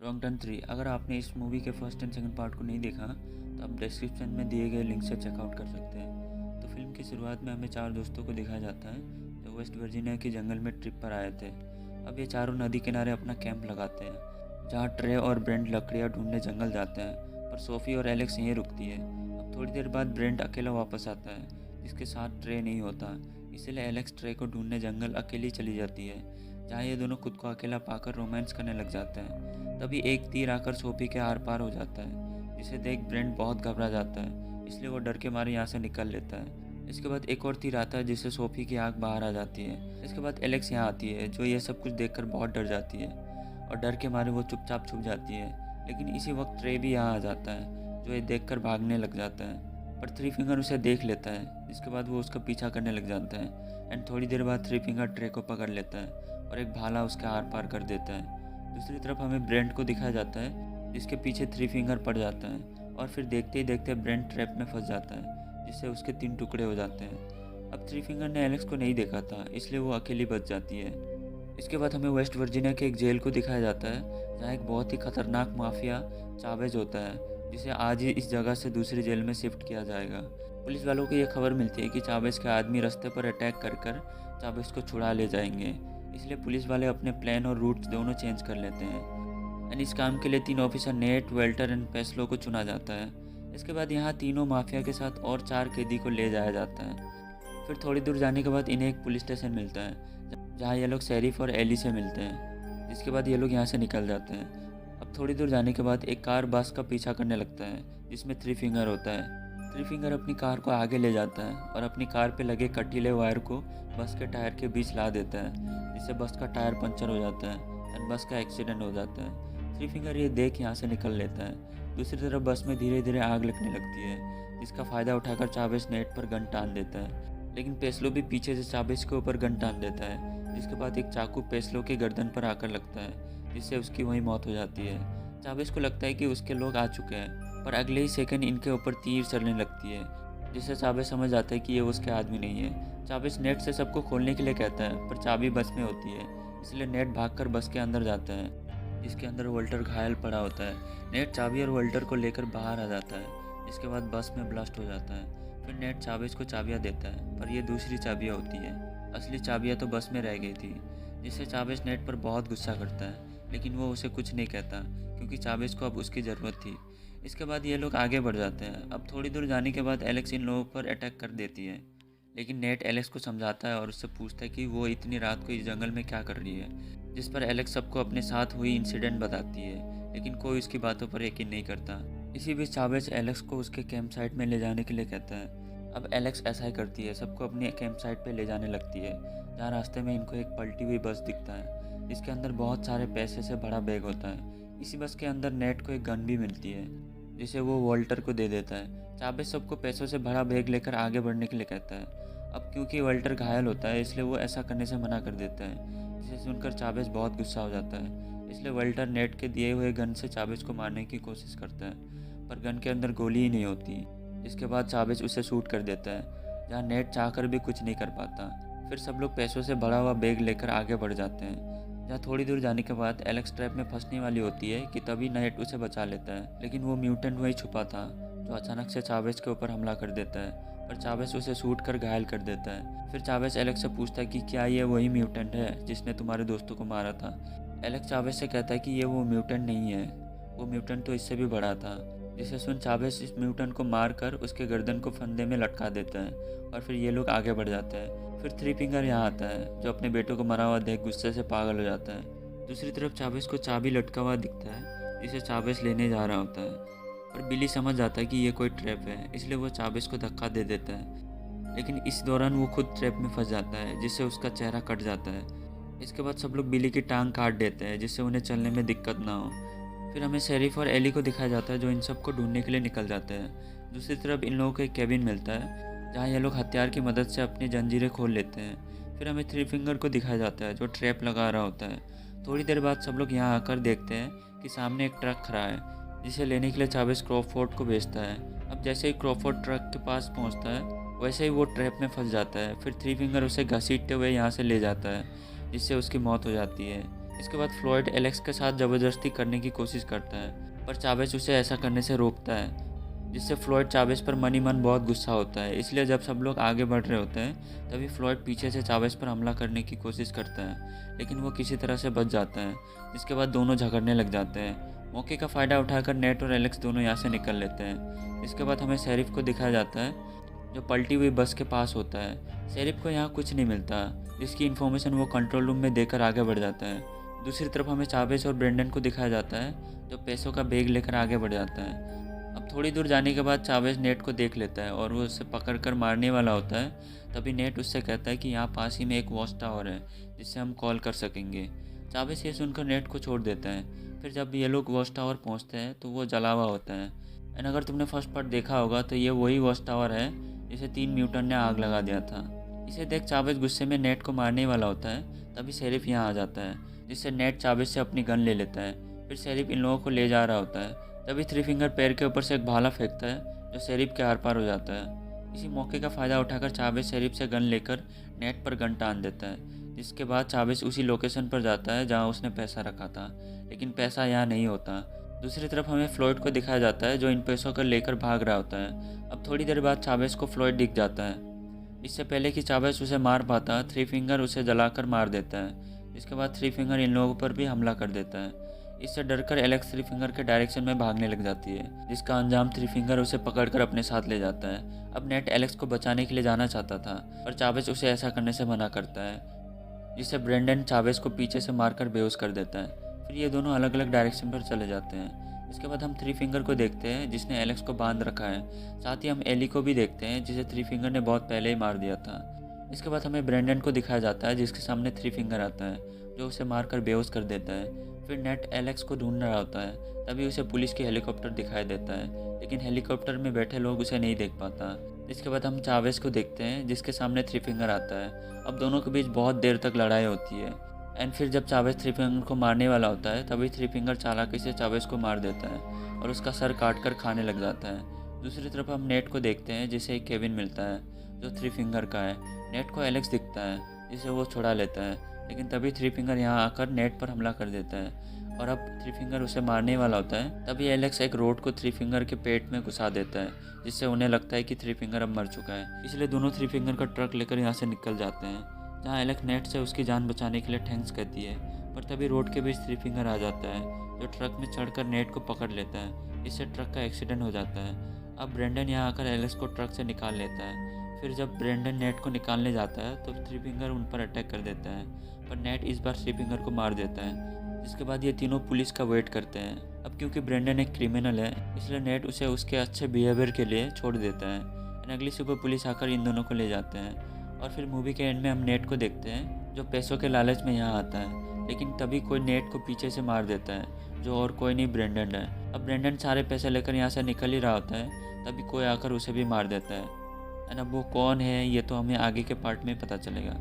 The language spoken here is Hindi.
Wrong turn 3। अगर आपने इस मूवी के फर्स्ट एंड सेकंड पार्ट को नहीं देखा तो आप डिस्क्रिप्शन में दिए गए लिंक से चेकआउट कर सकते हैं। तो फिल्म की शुरुआत में हमें 4 दोस्तों को दिखाया जाता है जो वेस्ट वर्जीनिया के जंगल में ट्रिप पर आए थे। अब ये चारों नदी किनारे अपना कैंप लगाते हैं जहाँ ट्रे और ब्रेंट लकड़ियाँ ढूंढने जंगल जाते हैं, पर सोफ़ी और एलेक्स यहीं रुकती है। अब थोड़ी देर बाद ब्रेंट अकेला वापस आता है जिसके साथ ट्रे नहीं होता, इसलिए एलेक्स ट्रे को ढूंढने जंगल अकेली चली जाती है जहाँ ये दोनों खुद को अकेला पाकर रोमांस करने लग जाते हैं। तभी एक तीर आकर सोफी के आर पार हो जाता है जिसे देख ब्रेंट बहुत घबरा जाता है, इसलिए वो डर के मारे यहाँ से निकल लेता है। इसके बाद एक और तीर आता है जिससे सोफी की आँख बाहर आ जाती है। इसके बाद एलेक्स यहाँ आती है जो ये सब कुछ देखकर बहुत डर जाती है और डर के मारे वो चुपचाप छुप जाती है। लेकिन इसी वक्त ट्रे भी यहाँ आ जाता है जो ये देखकर भागने लग जाता है, पर थ्री फिंगर उसे देख लेता है। इसके बाद वो उसका पीछा करने लग जाता है एंड थोड़ी देर बाद थ्री फिंगर ट्रे को पकड़ लेता है और एक भाला उसके आर पार कर देता है। दूसरी तरफ हमें ब्रेंट को दिखाया जाता है जिसके पीछे थ्री फिंगर पड़ जाता है और फिर देखते ही देखते ब्रेंट ट्रैप में फंस जाता है जिससे उसके 3 टुकड़े हो जाते हैं। अब थ्री फिंगर ने एलेक्स को नहीं देखा था इसलिए वो अकेली बच जाती है। इसके बाद हमें वेस्ट वर्जीनिया के एक जेल को दिखाया जाता है जहाँ एक बहुत ही खतरनाक माफिया चावेज होता है जिसे आज ही इस जगह से दूसरी जेल में शिफ्ट किया जाएगा। पुलिस वालों को ये खबर मिलती है कि चावेज के आदमी रास्ते पर अटैक कर कर चावेज को छुड़ा ले जाएंगे, इसलिए पुलिस वाले अपने प्लान और रूट दोनों चेंज कर लेते हैं एंड इस काम के लिए 3 ऑफिसर नेट, वेल्टर एंड पेस्लो को चुना जाता है। इसके बाद यहाँ तीनों माफिया के साथ और 4 कैदी को ले जाया जाता है। फिर थोड़ी दूर जाने के बाद इन्हें एक पुलिस स्टेशन मिलता है जहाँ ये लोग शेरिफ और एली से मिलते हैं, जिसके बाद ये लोग यहाँ से निकल जाते हैं। अब थोड़ी दूर जाने के बाद एक कार बस का पीछा करने लगता है जिसमें थ्री फिंगर होता है। थ्री फिंगर अपनी कार को आगे ले जाता है और अपनी कार पे लगे कटीले वायर को बस के टायर के बीच ला देता है जिससे बस का टायर पंचर हो जाता है और बस का एक्सीडेंट हो जाता है। थ्री फिंगर ये देख यहाँ से निकल लेता है। दूसरी तरफ बस में धीरे धीरे आग लगने लगती है जिसका फ़ायदा उठाकर चावेज नेट पर गन टान देता है, लेकिन पेस्लो भी पीछे से चावेज के ऊपर गन टान देता है जिसके बाद एक चाकू पेस्लो के गर्दन पर आकर लगता है जिससे उसकी वहीं मौत हो जाती है। चावेज को लगता है कि उसके लोग आ चुके हैं, पर अगले ही सेकंड इनके ऊपर तीर चलने लगती है जिससे चावेज समझ आता है कि ये उसके आदमी नहीं है। चावेज नेट से सबको खोलने के लिए कहता है पर चाबी बस में होती है, इसलिए नेट भागकर बस के अंदर जाता है जिसके अंदर वोल्टर घायल पड़ा होता है। नेट चाबी और वोल्टर को लेकर बाहर आ जाता है जिसके बाद बस में ब्लास्ट हो जाता है। फिर नेट चावेज को चाबियाँ देता है पर ये दूसरी चाबियाँ होती है, असली चाबियाँ तो बस में रह गई थी, जिससे चावेज नेट पर बहुत गुस्सा करता है, लेकिन वो उसे कुछ नहीं कहता क्योंकि चावेज को अब उसकी ज़रूरत थी। इसके बाद ये लोग आगे बढ़ जाते हैं। अब थोड़ी दूर जाने के बाद एलेक्स इन लोगों पर अटैक कर देती है, लेकिन नेट एलेक्स को समझाता है और उससे पूछता है कि वो इतनी रात को इस जंगल में क्या कर रही है, जिस पर एलेक्स सबको अपने साथ हुई इंसिडेंट बताती है, लेकिन कोई उसकी बातों पर यकीन नहीं करता। इसी बीच चावेज एलेक्स को उसके कैंप साइट में ले जाने के लिए कहता है। अब एलेक्स ऐसा ही करती है, सबको अपने कैंप साइट पर ले जाने लगती है जहाँ रास्ते में इनको एक पलटी हुई बस दिखता है जिसके अंदर बहुत सारे पैसे से बड़ा बैग होता है। इसी बस के अंदर नेट को एक गन भी मिलती है जिसे वो वॉल्टर को दे देता है। चावेज सबको पैसों से भरा बैग लेकर आगे बढ़ने के लिए कहता है। अब क्योंकि वॉल्टर घायल होता है इसलिए वो ऐसा करने से मना कर देता है, जिसे सुनकर चावेज बहुत गुस्सा हो जाता है। इसलिए वॉल्टर नेट के दिए हुए गन से चावेज को मारने की कोशिश करता है, पर गन के अंदर गोली ही नहीं होती, जिसके बाद चावेज उसे शूट कर देता है जहाँ नेट चाहकर भी कुछ नहीं कर पाता। फिर सब लोग पैसों से भरा हुआ बैग लेकर आगे बढ़ जाते हैं जहाँ थोड़ी दूर जाने के बाद एलेक्स ट्रैप में फंसने वाली होती है कि तभी नेट उसे बचा लेता है, लेकिन वो म्यूटेंट वही छुपा था जो अचानक से चावेज के ऊपर हमला कर देता है, पर चावेज उसे शूट कर घायल कर देता है। फिर चावेज एलेक्स से पूछता है कि क्या ये वही म्यूटेंट है जिसने तुम्हारे दोस्तों को मारा था। एलेक्स चावेज से कहता है कि ये वो म्यूटेंट नहीं है, वो म्यूटेंट तो इससे भी बड़ा था, जिसे सुन चावेज इस म्यूटेंट को मार कर उसके गर्दन को फंदे में लटका देता है और फिर ये लोग आगे बढ़ जाते हैं। फिर थ्री फिंगर यहाँ आता है जो अपने बेटों को मरा हुआ देख गुस्से से पागल हो जाता है। दूसरी तरफ चावेज को चाबी लटका हुआ दिखता है जिसे चावेज लेने जा रहा होता है, पर बिली समझ जाता है कि ये कोई ट्रैप है, इसलिए वो चावेज को धक्का दे देता है, लेकिन इस दौरान वो खुद ट्रैप में फंस जाता है जिससे उसका चेहरा कट जाता है। इसके बाद सब लोग बिली की टांग काट देते हैं जिससे उन्हें चलने में दिक्कत ना हो। फिर हमें शेरिफ और एली को दिखाया जाता है जो इन सबको ढूंढने के लिए निकल जाते हैं। दूसरी तरफ इन लोगों को एक केबिन मिलता है जहाँ ये लोग हथियार की मदद से अपनी जंजीरें खोल लेते हैं। फिर हमें थ्री फिंगर को दिखाया जाता है जो ट्रैप लगा रहा होता है। थोड़ी देर बाद सब लोग यहाँ आकर देखते हैं कि सामने एक ट्रक खड़ा है जिसे लेने के लिए चावेज क्रॉफोर्ड को भेजता है। अब जैसे ही क्रॉफोर्ड ट्रक के पास पहुँचता है वैसे ही वो ट्रैप में फंस जाता है। फिर थ्री फिंगर उसे घसीटते हुए यहाँ से ले जाता है जिससे उसकी मौत हो जाती है। इसके बाद फ्लॉयड एलेक्स के साथ ज़बरदस्ती करने की कोशिश करता है, पर चावेस उसे ऐसा करने से रोकता है, जिससे फ्लॉयड चावेस पर मन ही मन बहुत गुस्सा होता है। इसलिए जब सब लोग आगे बढ़ रहे होते हैं तभी फ्लॉयड पीछे से चावेस पर हमला करने की कोशिश करता है, लेकिन वो किसी तरह से बच जाता है। जिसके बाद दोनों झगड़ने लग जाते हैं। मौके का फ़ायदा उठाकर नेट और एलेक्स दोनों यहाँ से निकल लेते हैं। इसके बाद हमें शेरिफ को दिखाया जाता है, जो पलटी हुई बस के पास होता है। शेरिफ को यहाँ कुछ नहीं मिलता, जिसकी इन्फॉर्मेशन वो कंट्रोल रूम में देकर आगे बढ़ जाता है। दूसरी तरफ हमें चावेस और ब्रेंडन को दिखाया जाता है, जो पैसों का बैग लेकर आगे बढ़ जाता है। अब थोड़ी दूर जाने के बाद चावेस नेट को देख लेता है और वो उसे पकड़कर मारने वाला होता है। तभी नेट उससे कहता है कि यहाँ पास ही में एक वॉच टावर है जिससे हम कॉल कर सकेंगे। चावेस ये सुनकर नेट को छोड़ देता है। फिर जब ये लोग वॉच टावर पहुँचते हैं तो वो जला हुआ होता है। एंड अगर तुमने फर्स्ट पार्ट देखा होगा तो ये वही वॉच टावर है जिसे 3 म्यूटेंट ने आग लगा दिया था। इसे देख चावेस गुस्से में नेट को मारने वाला होता है। तभी शेरिफ यहाँ आ जाता है, जिससे नेट चावेस से अपनी गन ले लेता है। फिर शेरिफ इन लोगों को ले जा रहा होता है। तभी थ्री फिंगर पैर के ऊपर से एक भाला फेंकता है, जो शेरिफ के आर पार हो जाता है। इसी मौके का फ़ायदा उठाकर चावेस शेरिफ से गन लेकर नेट पर गन टान देता है। जिसके बाद चावेस उसी लोकेशन पर जाता है जहाँ उसने पैसा रखा था, लेकिन पैसा यहाँ नहीं होता। दूसरी तरफ हमें फ्लॉयड को दिखाया जाता है, जो इन पैसों को लेकर भाग रहा होता है। अब थोड़ी देर बाद चावेस को फ्लॉयड दिख जाता है। इससे पहले कि चावेस उसे मार पाता, थ्री फिंगर उसे जलाकर मार देता है। इसके बाद थ्री फिंगर इन लोगों पर भी हमला कर देता है। इससे डरकर एलेक्स थ्री फिंगर के डायरेक्शन में भागने लग जाती है, जिसका अंजाम थ्री फिंगर उसे पकड़कर अपने साथ ले जाता है। अब नेट एलेक्स को बचाने के लिए जाना चाहता था, पर चावेस उसे ऐसा करने से मना करता है, जिससे ब्रेंडन चावेस को पीछे से मारकर बेहोश कर देता है। फिर ये दोनों अलग अलग डायरेक्शन पर चले जाते हैं। इसके बाद हम थ्री फिंगर को देखते हैं, जिसने एलेक्स को बांध रखा है। साथ ही हम एली को भी देखते हैं, जिसे थ्री फिंगर ने बहुत पहले ही मार दिया था। इसके बाद हमें ब्रेंडन को दिखाया जाता है, जिसके सामने थ्री फिंगर आता है, जो उसे मारकर बेहोश कर देता है। फिर नेट एलेक्स को ढूंढ रहा होता है। तभी उसे पुलिस की हेलीकॉप्टर दिखाई देता है, लेकिन हेलीकॉप्टर में बैठे लोग उसे नहीं देख पाता। इसके बाद हम चावेस को देखते हैं, जिसके सामने थ्री फिंगर आता है। अब दोनों के बीच बहुत देर तक लड़ाई होती है। एंड फिर जब चावेस थ्री फिंगर को मारने वाला होता है, तभी थ्री फिंगर चालाकी से चावेस को मार देता है और उसका सर काट कर खाने लग जाता है। दूसरी तरफ हम नेट को देखते हैं, जिसे एक केबिन मिलता है, जो थ्री फिंगर का है। नेट को एलेक्स दिखता है, जिसे वो छुड़ा लेता है, लेकिन तभी थ्री फिंगर यहाँ आकर नेट पर हमला कर देता है और अब थ्री फिंगर उसे मारने वाला होता है। तभी एलेक्स एक रोड को थ्री फिंगर के पेट में घुसा देता है, जिससे उन्हें लगता है कि थ्री फिंगर अब मर चुका है। इसलिए दोनों थ्री फिंगर का ट्रक लेकर यहाँ से निकल जाते हैं, जहाँ एलेक्स नेट से उसकी जान बचाने के लिए थैंक्स कहती है। पर तभी रोड के बीच थ्री फिंगर आ जाता है, जो ट्रक में चढ़कर नेट को पकड़ लेता है। इससे ट्रक का एक्सीडेंट हो जाता है। अब ब्रेंडन यहाँ आकर एलेक्स को ट्रक से निकाल लेता है। फिर जब ब्रेंडन नेट को निकालने जाता है तो थ्री फिंगर उन पर अटैक कर देता है, पर नेट इस बार थ्री फिंगर को मार देता है। जिसके बाद ये तीनों पुलिस का वेट करते हैं। अब क्योंकि ब्रेंडन एक क्रिमिनल है, इसलिए नेट उसे उसके अच्छे बिहेवियर के लिए छोड़ देता है। और अगली सुबह पुलिस आकर इन दोनों को ले जाते हैं। और फिर मूवी के एंड में हम नेट को देखते हैं, जो पैसों के लालच में यहाँ आता है। लेकिन तभी कोई नेट को पीछे से मार देता है, जो और कोई नहीं ब्रेंडन है। अब ब्रेंडन सारे पैसे लेकर यहाँ से निकल ही रहा होता है, तभी कोई आकर उसे भी मार देता है। एंड अब वो कौन है, ये तो हमें आगे के पार्ट में पता चलेगा।